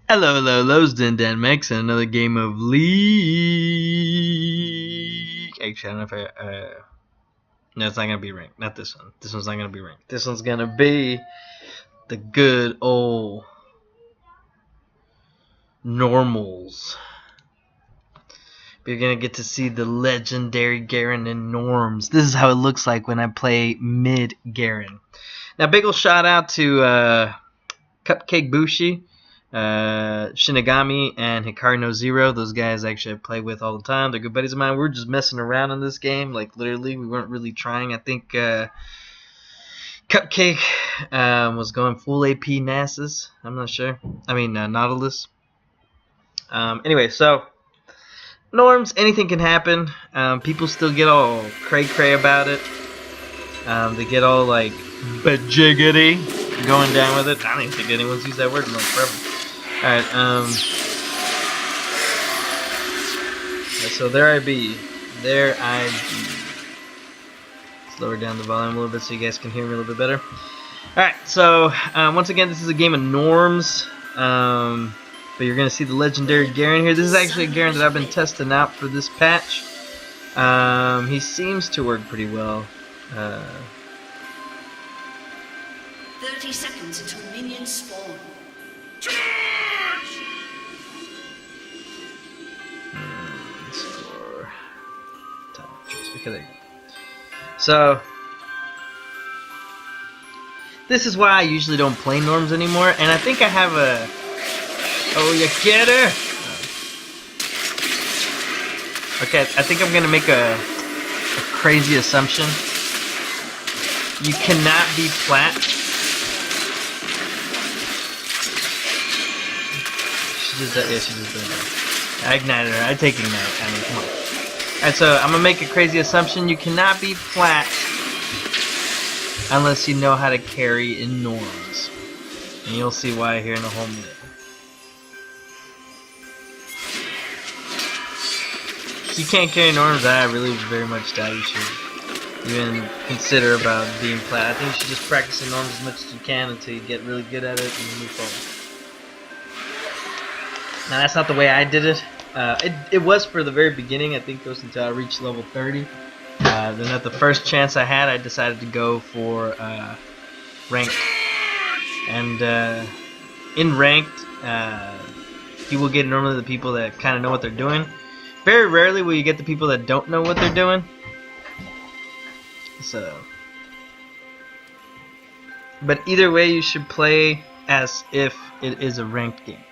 Hello, hello, hello, Dan Max, and another game of League. Actually, I don't know if no, it's not gonna be ranked. Not this one. This one's not gonna be ranked. This one's gonna be the good old normals. We're gonna get to see the legendary Garen and Norms. This is how it looks like when I play mid Garen. Now, big ol' shout out to Cupcake Bushi, Shinigami, and Hikaru no Zero. Those guys actually I play with all the time. They're good buddies of mine. We were just messing around in this game, like literally. We weren't really trying. I think Cupcake was going full AP Nasus. I'm not sure. I mean Nautilus. Anyway, so Norms, anything can happen. People still get all cray-cray about it. They get all like bajiggity going down with it. I don't even think anyone's used that word in like forever. Alright, so there I be. There I be. Let's lower down the volume a little bit so you guys can hear me a little bit better. Alright, so once again, this is a game of Norms. But you're going to see the legendary Garen here. This is actually a Garen that I've been testing out for this patch. He seems to work pretty well. 30 seconds until minions spawn. Score. Time choice. Okay, there you go. So, this is why I usually don't play Norms anymore. And I think I have a... Oh, you get her? Okay, I think I'm gonna make a crazy assumption. You cannot be flat. She just did, yeah, she just did that. I ignited her. I take ignite. I mean, come on. Alright, so I'm gonna make a crazy assumption. You cannot be flat unless you know how to carry in Norms. And you'll see why here in a whole minute. If you can't carry Norms, I really very much doubt you should even consider about being flat. I think you should just practice in Norms as much as you can until you get really good at it and move forward. Now that's not the way I did it. It was for the very beginning. I think it was until I reached level 30. Then at the first chance I had, I decided to go for ranked. And in ranked, you will get normally the people that kind of know what they're doing. Very rarely will you get the people that don't know what they're doing. So, but either way, you should play as if it is a ranked game.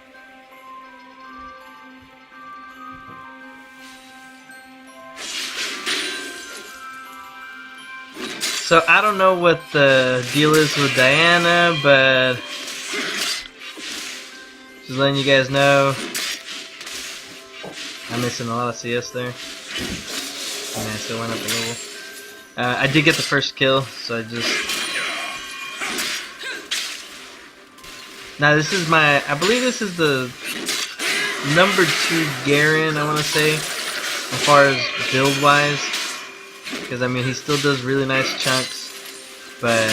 So I don't know what the deal is with Diana, but just letting you guys know. I'm missing a lot of CS there. And I still went up a level. I did get the first kill, so I just... Now this is my... I believe this is the number 2 Garen, I want to say, as far as build-wise. Because, I mean, he still does really nice chunks, but...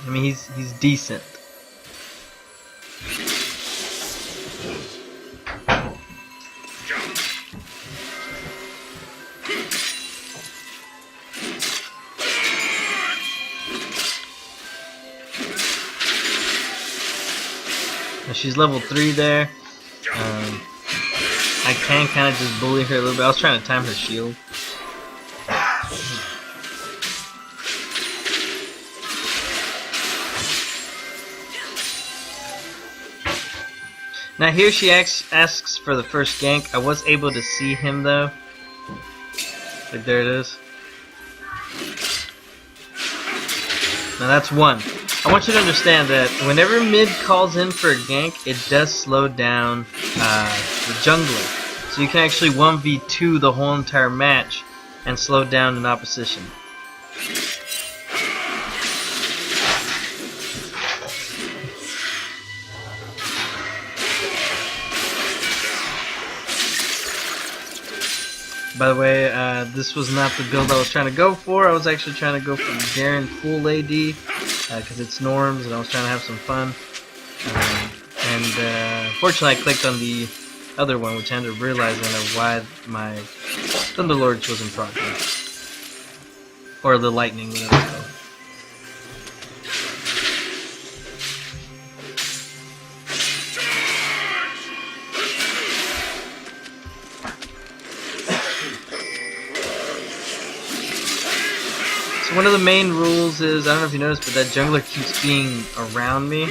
I mean, he's decent. She's level 3 there. I can kind of just bully her a little bit. I was trying to time her shield. Now here she asks for the first gank. I was able to see him though. Like there it is. Now that's one. I want you to understand that whenever mid calls in for a gank, it does slow down the jungler. So you can actually 1v2 the whole entire match and slow down an opposition. By the way, this was not the build I was trying to go for. I was actually trying to go for Garen full AD because it's Norms and I was trying to have some fun. And fortunately I clicked on the other one, which I ended up realizing of why my Thunderlords wasn't proccing. Or the lightning, whatever it's called. So one of the main rules is, I don't know if you noticed, but that jungler keeps being around me.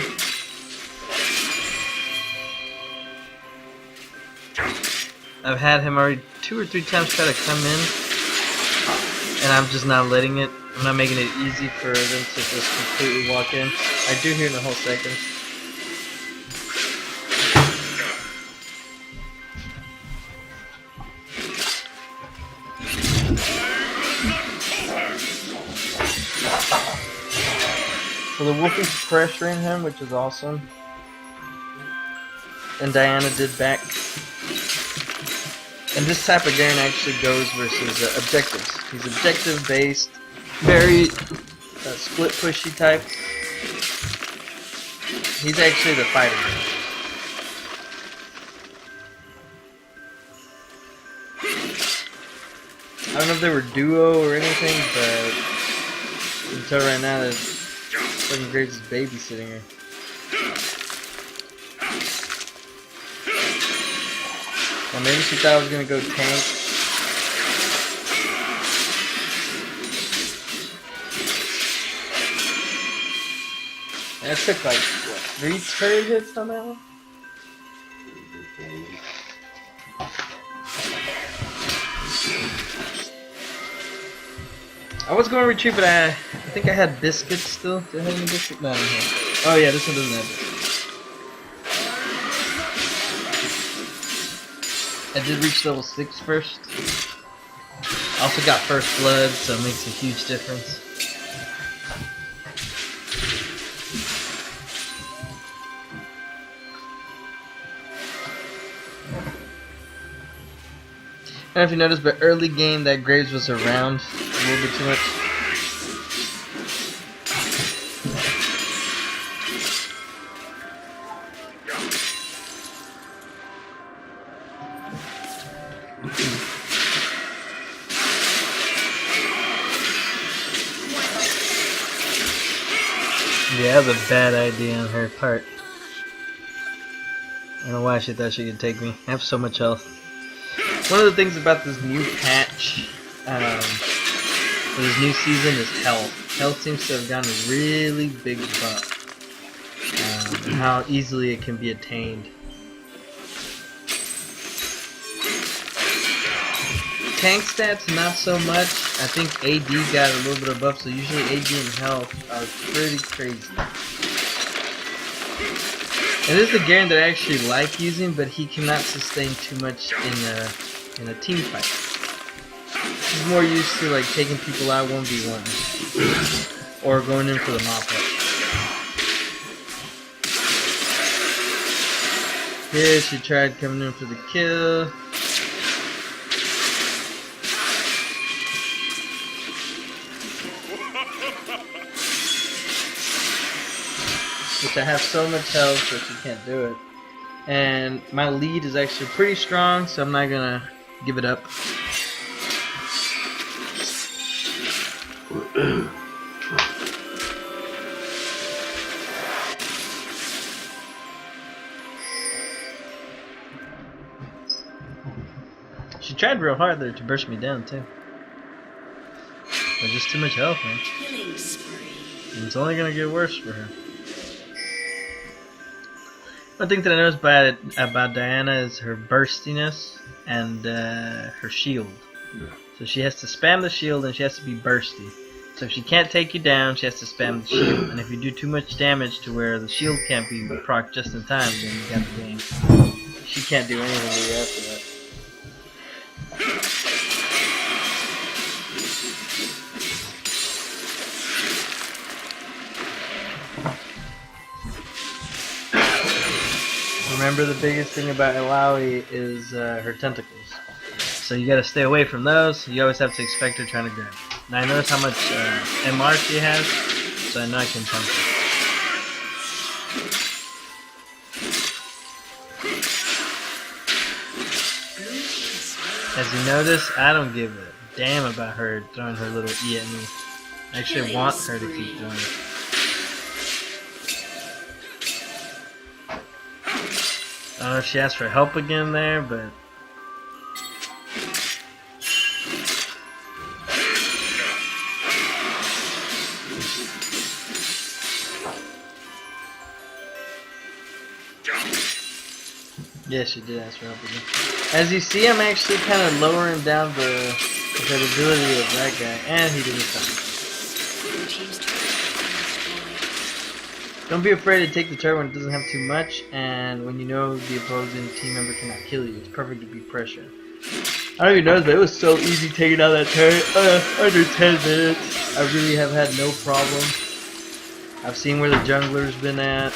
I've had him already 2 or 3 times try to come in, and I'm just not letting it. I'm not making it easy for them to just completely walk in. I do here in a whole second. So the wolf is pressuring him, which is awesome. And Diana did back. And this type of Garen actually goes versus objectives. He's objective based, very split pushy type. He's actually the fighter. I don't know if they were duo or anything, but until right now, that fucking Graves is babysitting her. Well, maybe she thought I was gonna go tank. And it took like, what, 3 turret hits on that one? I was going to retreat, but I think I had biscuits still. Did I have any biscuits? No, I didn't have. Oh yeah, this one doesn't have biscuits. I did reach level 6 first. I also got first blood, so it makes a huge difference. I don't know if you noticed, but early game that Graves was around a little bit too much. Yeah, that was a bad idea on her part. I don't know why she thought she could take me. I have so much health. One of the things about this new patch for this new season is health. Health seems to have gotten a really big bump. And how easily it can be attained. Tank stats, not so much. I think AD got a little bit of buff, so usually AD and health are pretty crazy. And this is the Garen that I actually like using, but he cannot sustain too much in a team fight. He's more used to like taking people out 1v1 or going in for the mop up. Here she tried coming in for the kill. Which I have so much health that she can't do it. And my lead is actually pretty strong, so I'm not gonna give it up. She tried real hard there to burst me down too. But just too much health, man. Killing spree. And it's only gonna get worse for her. One thing that I noticed about Diana is her burstiness and her shield. Yeah. So she has to spam the shield and she has to be bursty. So if she can't take you down, she has to spam the shield. And if you do too much damage to where the shield can't be proc just in time, then you got the game. She can't do anything to you after that. Remember, the biggest thing about Illaoi is her tentacles. So you gotta stay away from those. You always have to expect her trying to grab. Now I notice how much MR she has, so I know I can pump her. As you notice, I don't give a damn about her throwing her little E at me. I actually want her to keep doing it. I don't know if she asked for help again there, but... yeah, she did ask for help again. As you see, I'm actually kind of lowering down the ability of that guy, and he didn't stop. Don't be afraid to take the turret when it doesn't have too much, and when you know the opposing team member cannot kill you. It's perfect to be pressured. I don't even know, but it was so easy taking down that turret. Under 10 minutes. I really have had no problem. I've seen where the jungler's been at.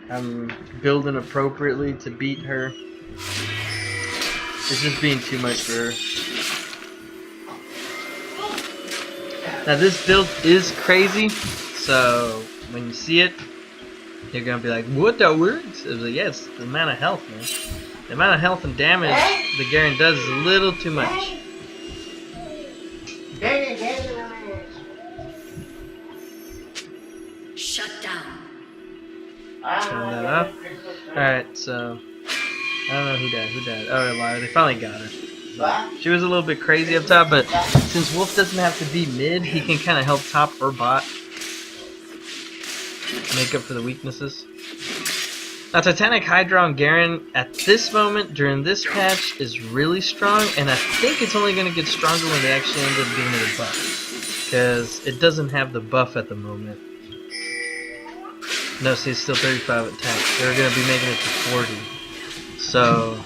I'm building appropriately to beat her. It's just being too much for her. Now this build is crazy, so when you see it, you're gonna be like, "What, that works?" It was like, yes, the amount of health, man. The amount of health and damage the Garen does is a little too much. Shut down. Turn that off. Alright, so I don't know who died. Who died? Oh, they finally got her. She was a little bit crazy up top, but since Wolf doesn't have to be mid, he can kind of help top or bot. Make up for the weaknesses. Now, Titanic Hydra on Garen at this moment during this patch is really strong, and I think it's only going to get stronger when they actually end up giving it a buff. Because it doesn't have the buff at the moment. No, see, it's still 35 attack. They're going to be making it to 40. So...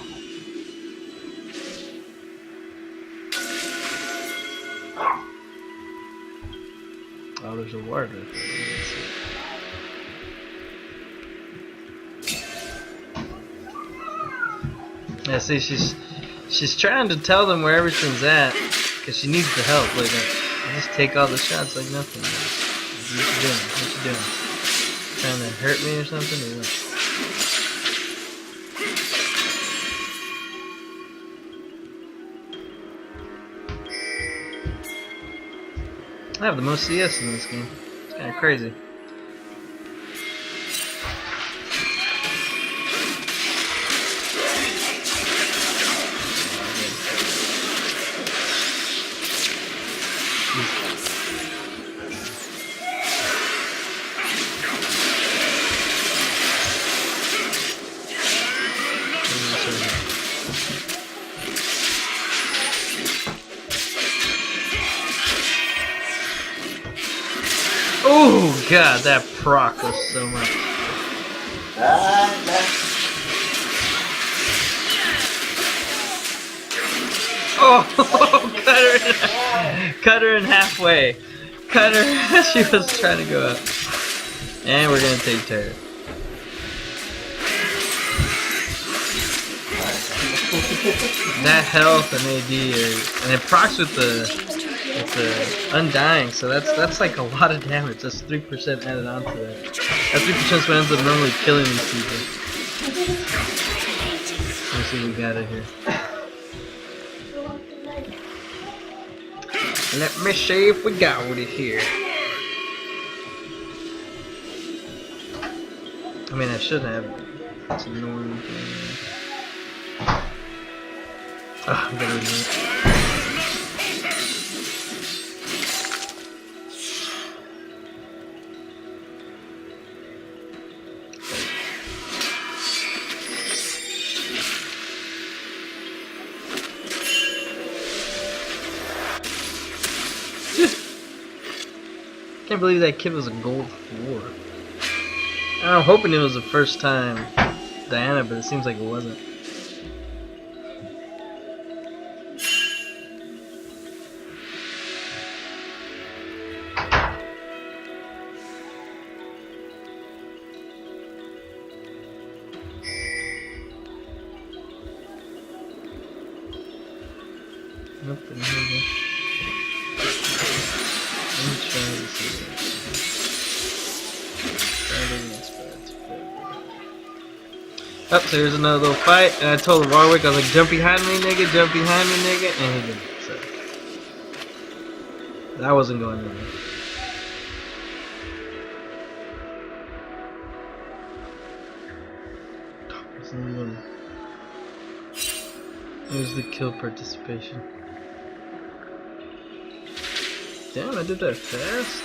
oh, there's a ward right there. Yeah, see, she's trying to tell them where everything's at, because she needs the help. Like, I just take all the shots like nothing. What you doing? What you doing? Trying to hurt me or something? Or what? I have the most CS in this game. It's kind of crazy. Oh god, that proc was so much. Oh, cut her in halfway. Cut her as she was trying to go up. And we're gonna take turret. That health and AD and it procs with the undying, so that's like a lot of damage. That's 3% added on to that. That 3% is what ends up normally killing these people. Let's see what we got in here. Let me see if we got it here. I mean, I should have. It's annoying. Oh, I'm gonna remove it. I can't believe that kid was a gold 4. I'm hoping it was the first time Diana, but it seems like it wasn't. Nothing here. Let me try this again. Up, so here's another little fight, and I told Warwick, I was like, jump behind me, nigga, jump behind me, nigga, and he didn't, so. That wasn't going anywhere. There's the kill participation. Damn, I did that fast.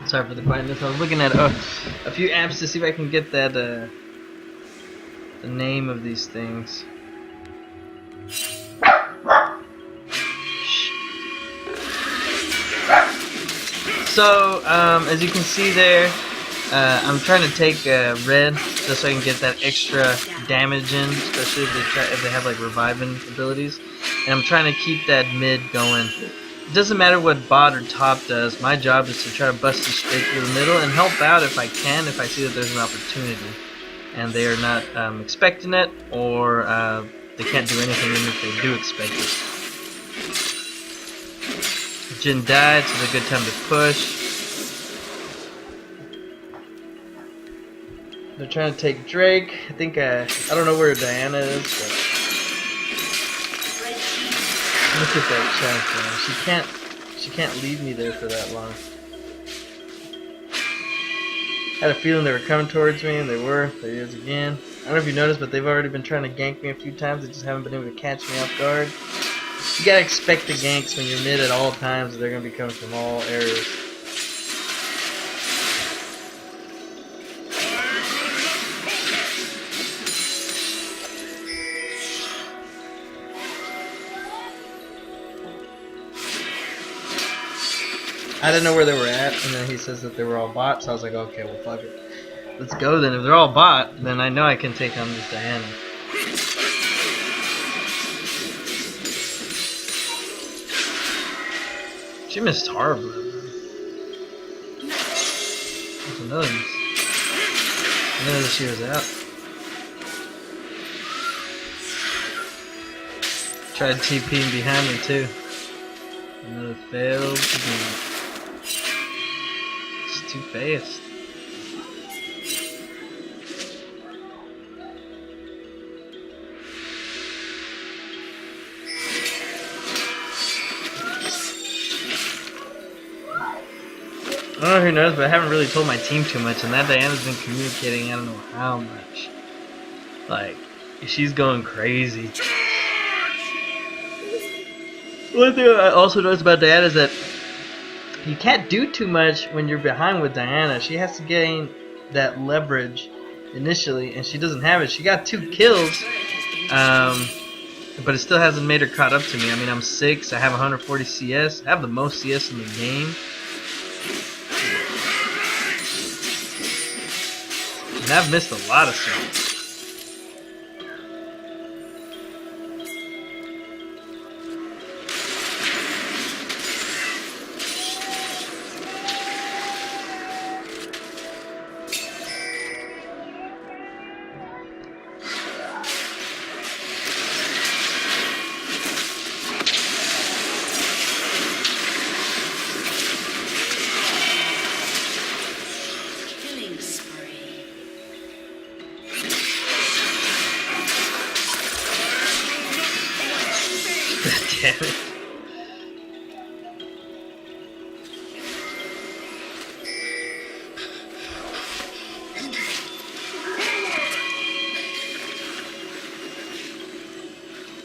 Sorry for the quietness. I was looking at a few apps to see if I can get that the name of these things. So as you can see there, I'm trying to take red just so I can get that extra damage in, especially if they have like reviving abilities. And I'm trying to keep that mid going. It doesn't matter what bot or top does, my job is to try to bust you straight through the middle and help out if I can, if I see that there's an opportunity. And they are not expecting it, or they can't do anything even if they do expect it. Jin died, so it's a good time to push. They're trying to take Drake. I think, I don't know where Diana is, but... Look at that champ, she can't leave me there for that long. I had a feeling they were coming towards me, and they were. There he is again. I don't know if you noticed, but they've already been trying to gank me a few times. They just haven't been able to catch me off guard. You gotta expect the ganks when you're mid at all times. They're gonna be coming from all areas. I didn't know where they were at, and then he says that they were all bots, so I was like, okay, well, fuck it. Let's go then. If they're all bot, then I know I can take on this Diana. She missed horribly. There's another miss. I didn't know that she was out. Tried TPing behind me too. Another failed again. It's too fast. I don't know who knows, but I haven't really told my team too much, and that Diana's been communicating I don't know how much. Like, she's going crazy. One thing I also noticed about Diana is that you can't do too much when you're behind with Diana. She has to gain that leverage initially, and she doesn't have it. She got 2 kills, but it still hasn't made her caught up to me. I mean, I'm 6, I have 140 CS, I have the most CS in the game. And I've missed a lot of shots. Damn it.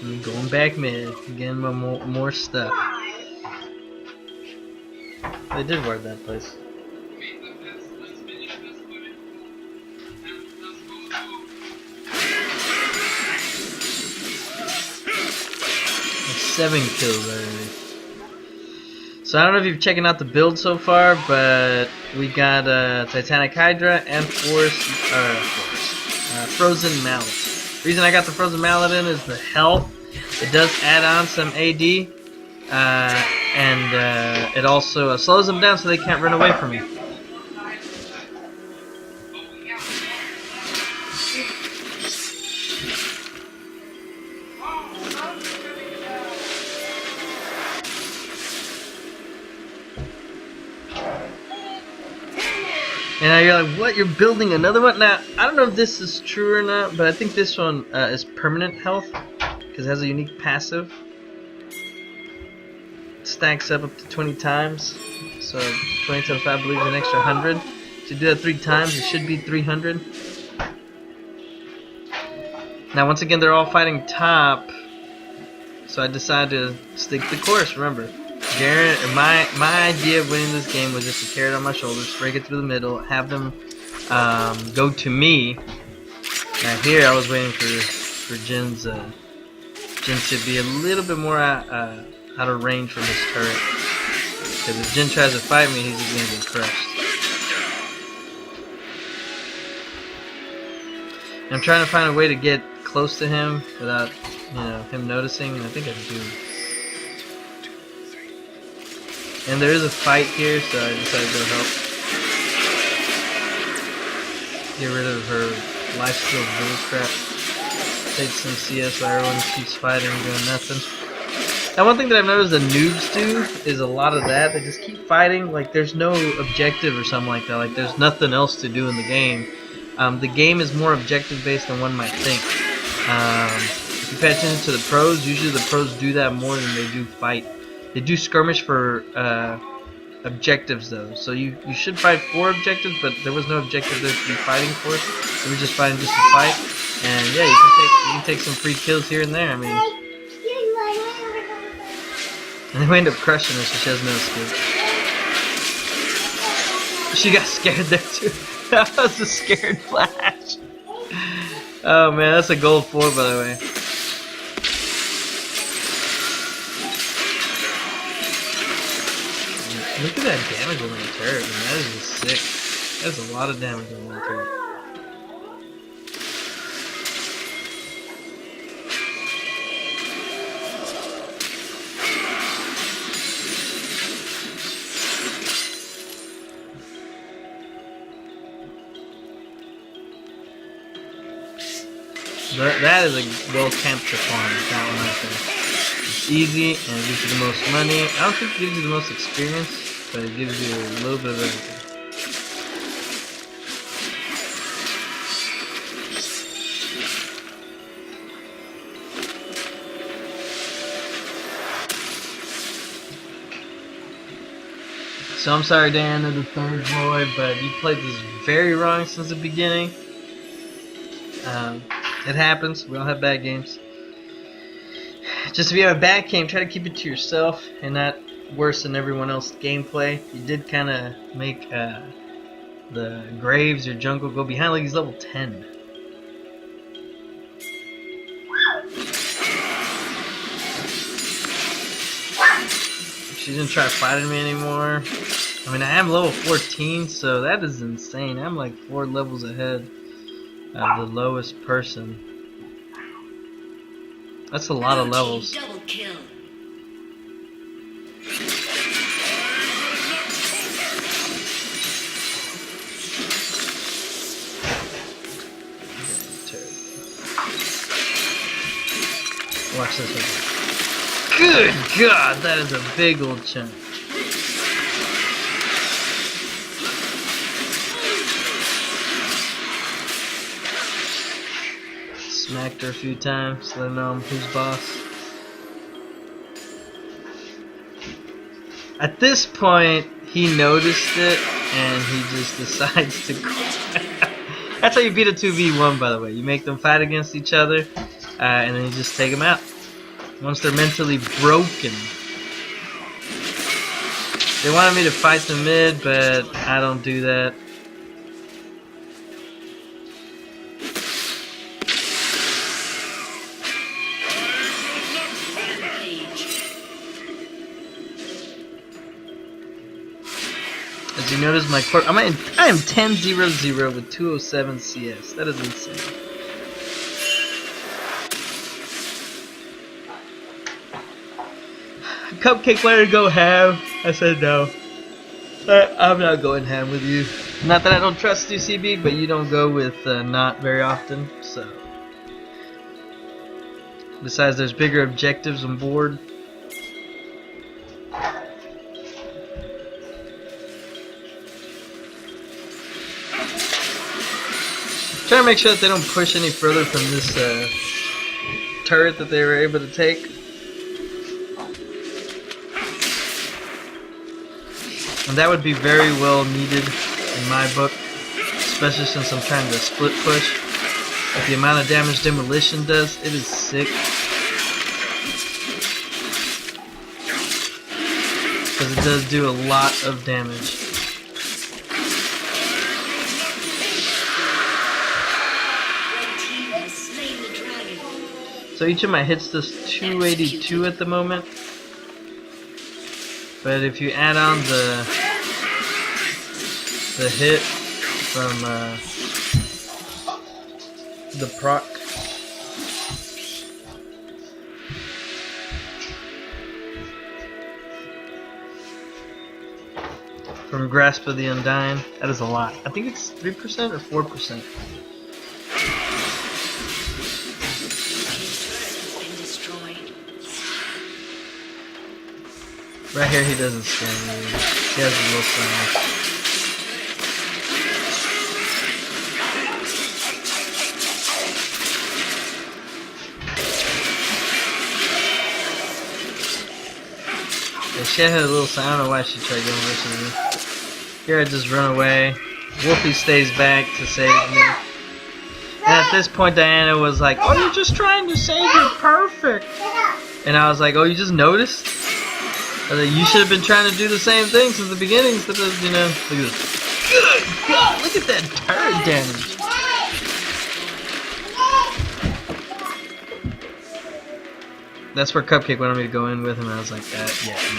I'm going back mid, getting my more stuff. They did ward that place. 7 kills already. So I don't know if you're checking out the build so far, but we got Titanic Hydra and Frozen Mallet. The reason I got the Frozen Mallet in is the health. It does add on some AD, and it also slows them down so they can't run away from me. And now you're like, what? You're building another one? Now, I don't know if this is true or not, but I think this one is permanent health, because it has a unique passive. It stacks up to 20 times. So 20 times 5, I believe, is an extra 100. If you do that 3 times, it should be 300. Now, once again, they're all fighting top. So I decided to stick the course, remember. Garen, my idea of winning this game was just to carry it on my shoulders, break it through the middle, have them go to me. Now here I was waiting for Jin's. Jin should be a little bit more out of range from his turret, because if Jin tries to fight me, he's just gonna get crushed. And I'm trying to find a way to get close to him without, him noticing. And I think I do. And there is a fight here, so I decided to go help. Get rid of her life steal village crap. Take some CS while everyone keeps fighting and doing nothing. Now, one thing that I've noticed the noobs do is a lot of that. They just keep fighting like there's no objective or something like that. Like there's nothing else to do in the game. The game is more objective based than one might think. If you pay attention to the pros, usually the pros do that more than they do fight. They do skirmish for objectives though, so you should fight for objectives, but there was no objective there to be fighting for. We were just fighting just to fight, and yeah, you can take some free kills here and there. I mean, and we end up crushing her, so she has no escape. She got scared there too. That was a scared flash. Oh man, that's a gold 4 by the way. Look at that damage on that turret, man. That is just sick. That's a lot of damage on that turret. That is a well-camped farm, that one right there. It's easy, and it gives you the most money. I don't think it gives you the most experience, but it gives you a little bit of everything. So I'm sorry, Dan, the third boy, but you played this very wrong since the beginning. It happens. We all have bad games. Just if you have a bad game, try to keep it to yourself and not worsen everyone else's gameplay. You did kind of make the Graves or Jungle go behind, like he's level 10. She didn't try fighting me anymore. I mean, I am level 14, so that is insane. I'm like 4 levels ahead of the lowest person. That's a lot of levels. Double kill. Watch this one. Good God, that is a big old chunk. Smacked her a few times, let her know I'm who's boss. At this point, he noticed it and he just decides to quit. That's how you beat a 2v1, by the way. You make them fight against each other, and then you just take them out. Once they're mentally broken. They wanted me to fight the mid, but I don't do that. So you notice my corp. I am 10-0-0 with 207 CS. That is insane. Cupcake wanted to go ham. I said no. I'm not going ham with you. Not that I don't trust you, CB, but you don't go with not very often. So. Besides, there's bigger objectives on board. Trying to make sure that they don't push any further from this turret that they were able to take. And that would be very well needed in my book, especially since I'm trying to split push. Like the amount of damage demolition does, it is sick. Because it does do a lot of damage. So each of my hits does 282 at the moment. But if you add on the hit from the proc, from Grasp of the Undying, that is a lot. I think it's 3% or 4%. Right here he doesn't stand me. He has a little sign. Yeah, she had a little sign. I don't know why she tried going versus me. Here I just run away. Wolfie stays back to save me. And at this point Diana was like, "Oh, you're just trying to save your perfect." And I was like, "Oh, you just noticed? You should have been trying to do the same thing since the beginning instead of, you know, look at this. Good God, look at that turret damage." That's where Cupcake wanted me to go in with him, and I was like, yeah, that's different.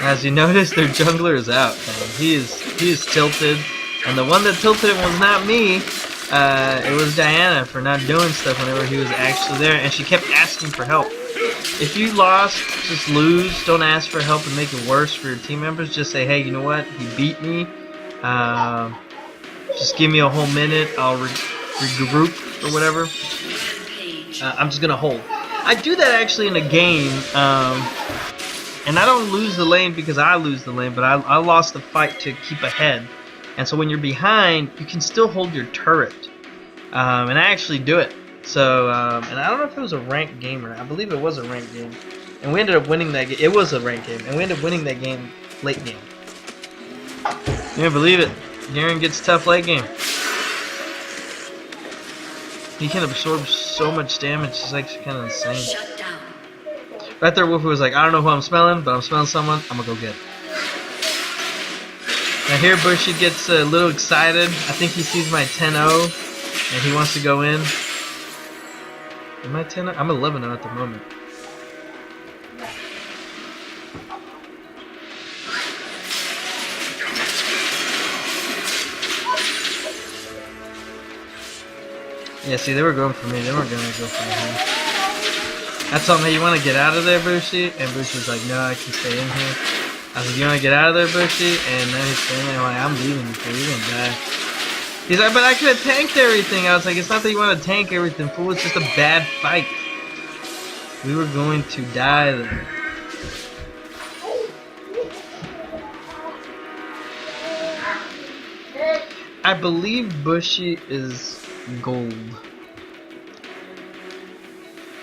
As you notice, their jungler is out, man. He is tilted, and the one that tilted him was not me. It was Diana for not doing stuff whenever he was actually there, and she kept asking for help. If you lost, just lose. Don't ask for help and make it worse for your team members. Just say, hey, you know what? He beat me. Just give me a whole minute. I'll regroup or whatever. I'm just gonna hold. I do that actually in a game, and I don't lose the lane because I lose the lane, but I lost the fight to keep ahead. And so when you're behind, you can still hold your turret. And I actually do it. So, and I don't know if it was a ranked game or not. I believe it was a ranked game. And we ended up winning that game. It was a ranked game. And we ended up winning that game late game. You can't believe it. Garen gets tough late game. He can absorb so much damage. It's like kind of insane. Right there, Wolfie was like, I don't know who I'm smelling, but I'm smelling someone. I'm going to go get it. Now here Bushy gets a little excited. I think he sees my 10-0 and he wants to go in. Am I 10-0? I'm 11-0 at the moment. Yeah, see, they were going for me. They weren't going to go for him. I told him, hey, you want to get out of there, Bushy? And Bushy was like, no, I can stay in here. I was like, you want to get out of there, Bushy? And then he's standing there like, I'm leaving you, fool. You're going to die. He's like, but I could have tanked everything. I was like, it's not that you want to tank everything, fool. It's just a bad fight. We were going to die there. I believe Bushy is gold.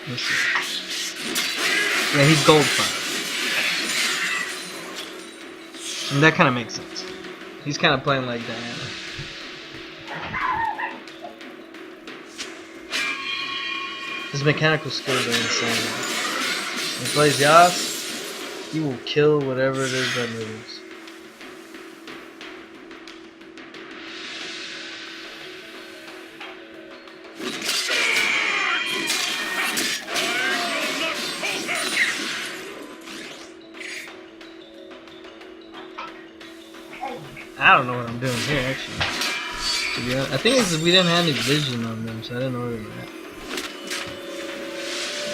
Let's see. Yeah, he's gold 5. And that kind of makes sense. He's kind of playing like Diana. His mechanical skills are insane. When he plays Yas, he will kill whatever it is that moves. I don't know what I'm doing here, actually. To be honest, I think it's we didn't have any vision on them, so I didn't know where they were at.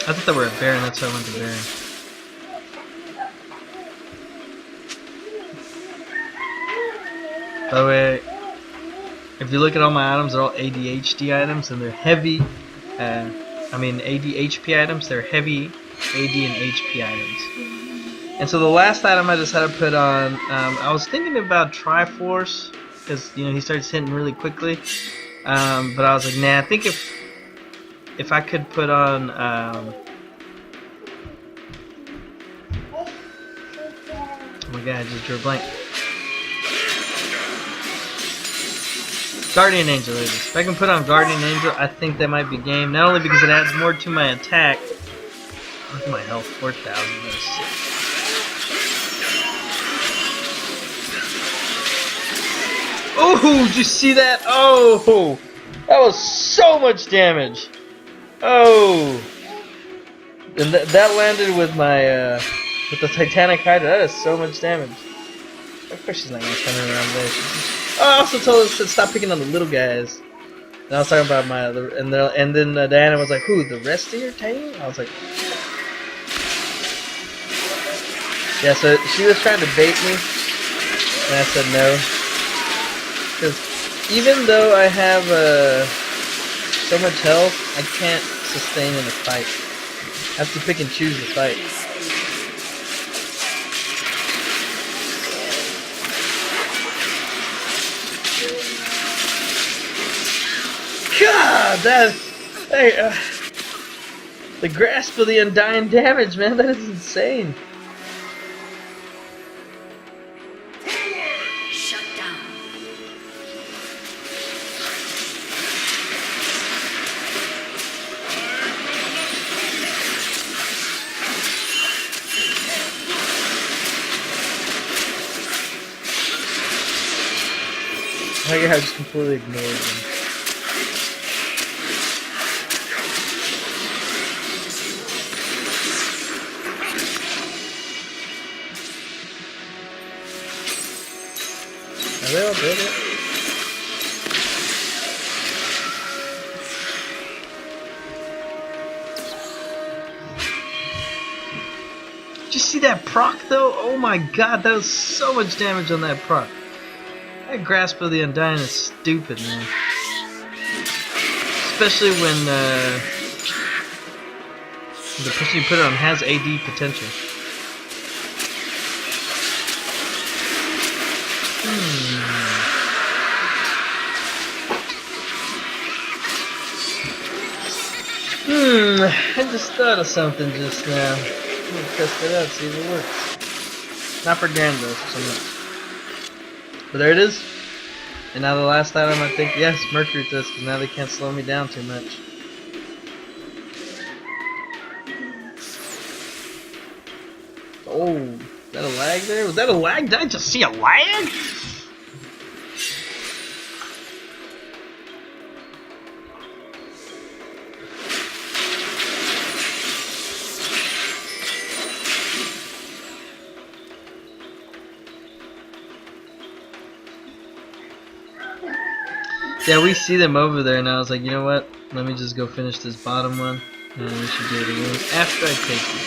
I thought they were at Baron, that's why I went to Baron. By the way, if you look at all my items, they're all ADHD items, and they're heavy. ADHP items. They're heavy AD and HP items. And so the last item I decided to put on, I was thinking about Triforce, because he starts hitting really quickly. But I was like, nah. I think if I could put on, oh my god, I just drew a blank. Guardian Angel, it is. If I can put on Guardian Angel, I think that might be game. Not only because it adds more to my attack. Look at my health, 4,000. That is sick. Oh, did you see that? Oh, that was so much damage. Oh, and that landed with my with the Titanic Hydra. That is so much damage. Of course, she's not gonna come around there. Oh, I also told us to stop picking on the little guys. And I was talking about my other, and then Diana was like, "Who? The rest of your team?" I was like, "Yeah." So she was trying to bait me, and I said no. Because even though I have so much health, I can't sustain in a fight. I have to pick and choose the fight. God, the grasp of the undying damage, man, that is insane. Shut down. I just completely ignored them. Are they all dead yet? Did you see that proc though? Oh my god, that was so much damage on that proc. That Grasp of the Undying is stupid, man. Especially when the person you put it on has AD potential. I just thought of something just now. I'm gonna test it out, see if it works. Not for Garen though, for something else. But there it is. And now the last item, I think, yes, Mercury Test, because now they can't slow me down too much. Oh, is that a lag there? Was that a lag? Did I just see a lag? Yeah, we see them over there, and I was like, you know what? Let me just go finish this bottom one, and we should be able to win after I take you.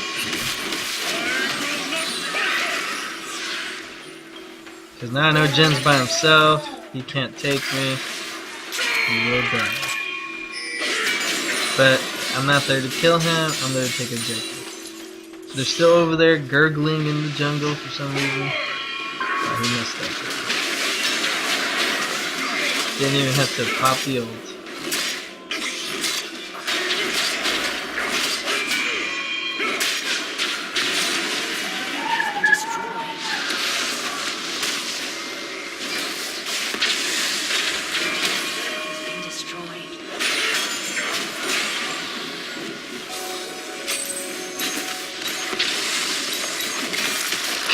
Because now I know Jen's by himself. He can't take me. He will die. But I'm not there to kill him. I'm there to take objective. They're still over there gurgling in the jungle for some reason. Oh, he messed up. Didn't even have to pop the ult.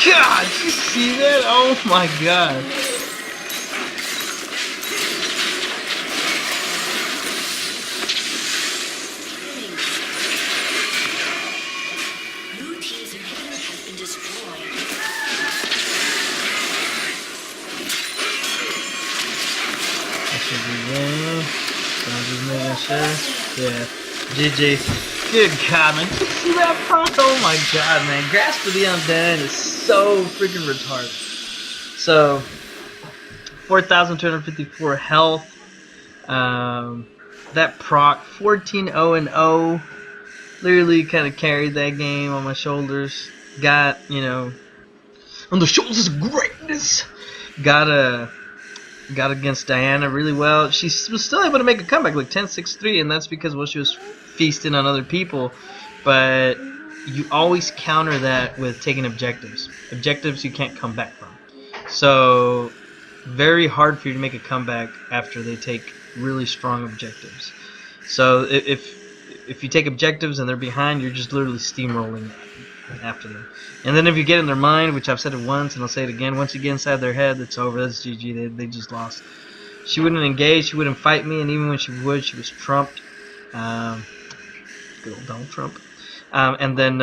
God, did you see that? Oh my god. Blue team's inhibitor has been destroyed. should be winning. So I'm just making sure. Yeah. GG. Good God, man. Did you see that front? Oh my God, man. Grasp of the Undead is so freaking retarded. So, 4,254 health. That proc 14-0-0. Literally kind of carried that game on my shoulders. Got, you know, on the shoulders of greatness. Got against Diana really well. She was still able to make a comeback, like 10-6-3, and that's because, well, she was feasting on other people. But you always counter that with taking objectives. Objectives you can't come back from. So, very hard for you to make a comeback after they take really strong objectives. So if you take objectives and they're behind, you're just literally steamrolling after them. And then if you get in their mind, which I've said it once and I'll say it again, once you get inside their head, it's over. That's GG. They just lost. She wouldn't engage. She wouldn't fight me. And even when she would, she was trumped. Good old Donald Trump. And then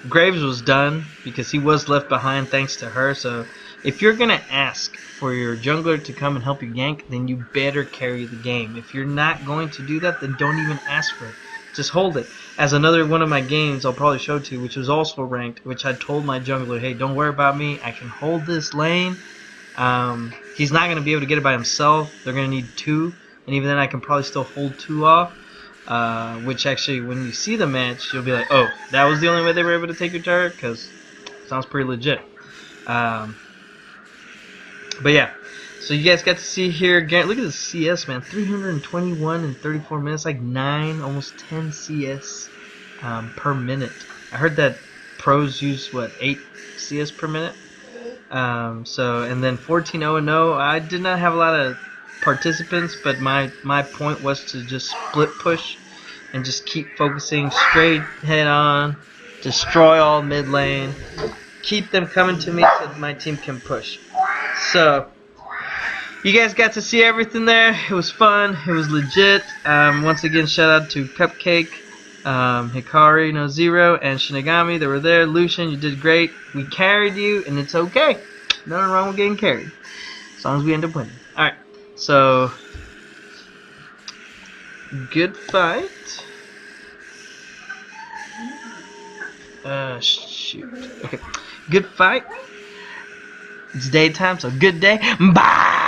Graves was done because he was left behind thanks to her. So if you're going to ask for your jungler to come and help you gank, then you better carry the game. If you're not going to do that, then don't even ask for it. Just hold it. As another one of my games I'll probably show to you, which was also ranked, which I told my jungler, hey, don't worry about me. I can hold this lane. He's not going to be able to get it by himself. They're going to need 2. And even then I can probably still hold 2 off. Which actually, when you see the match, you'll be like, oh, that was the only way they were able to take your turret? Because it sounds pretty legit. But yeah, so you guys got to see here, Garen, look at the CS, man, 321 in 34 minutes, like 9, almost 10 CS per minute. I heard that pros use, what, 8 CS per minute? So, and then 14-0-0, I did not have a lot of participants, but my point was to just split push and just keep focusing straight head on, destroy all mid lane, keep them coming to me so that my team can push. So, you guys got to see everything there. It was fun. It was legit. Once again, shout out to Cupcake, Hikari, No Zero, and Shinigami. They were there. Lucian, you did great. We carried you, and it's okay. Nothing wrong with getting carried, as long as we end up winning. Alright, so, good fight. Shoot. Okay, good fight. It's daytime, so good day. Bye!